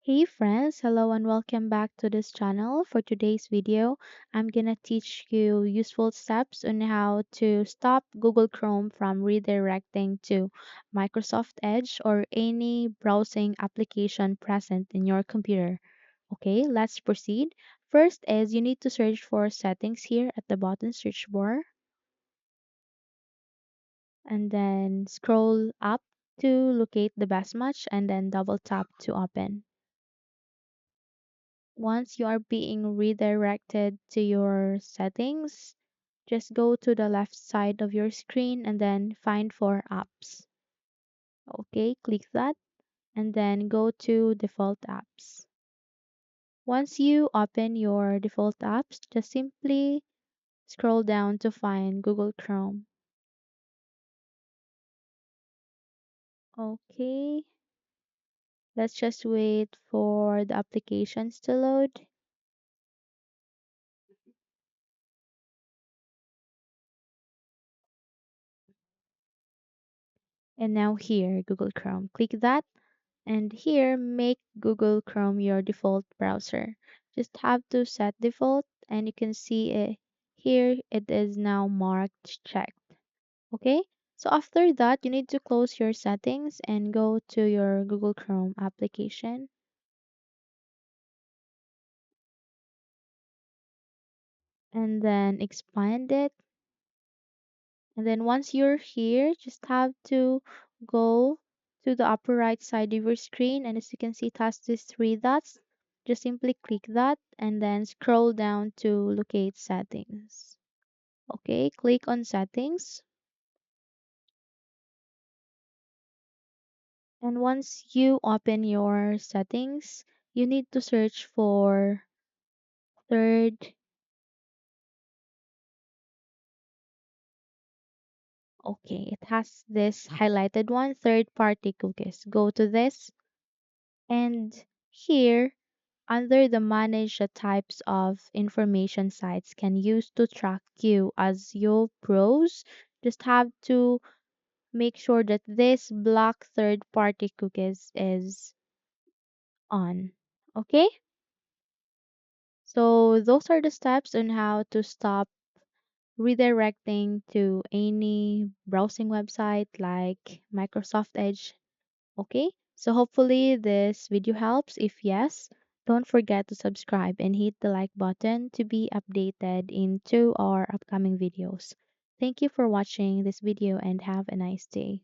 Hey friends, hello and welcome back to this channel. For today's video, I'm gonna teach you useful steps on how to stop Google Chrome from redirecting to Microsoft Edge or any browsing application present in your computer. Okay, let's proceed. First is you need to search for settings here at the bottom search bar and then scroll up to locate the best match and then double tap to open. Once you are being redirected to your settings, just go to the left side of your screen and then find for apps. Okay, click that and then go to default apps. Once you open your default apps, just simply scroll down to find Google Chrome. Okay, let's just wait for the applications to load. And now here, Google Chrome. Click that and here make Google Chrome your default browser. Just have to set default and you can see it here it is now marked checked. Okay? So after that you need to close your settings and go to your Google Chrome application and then expand it. And then once you're here, just have to go to the upper right side of your screen. And as you can see, it has these three dots. Just simply click that and then scroll down to locate settings. Okay, click on settings. And once you open your settings, you need to search for third. Okay, it has this highlighted one, third party cookies. Go to this and here under the manage the types of information sites can use to track you as you browse, just have to make sure that this block third party cookies is on. Okay? So those are the steps on how to stop redirecting to any browsing website like Microsoft Edge. Okay, so hopefully this video helps. If yes, don't forget to subscribe and hit the like button to be updated into our upcoming videos. Thank you for watching this video and have a nice day.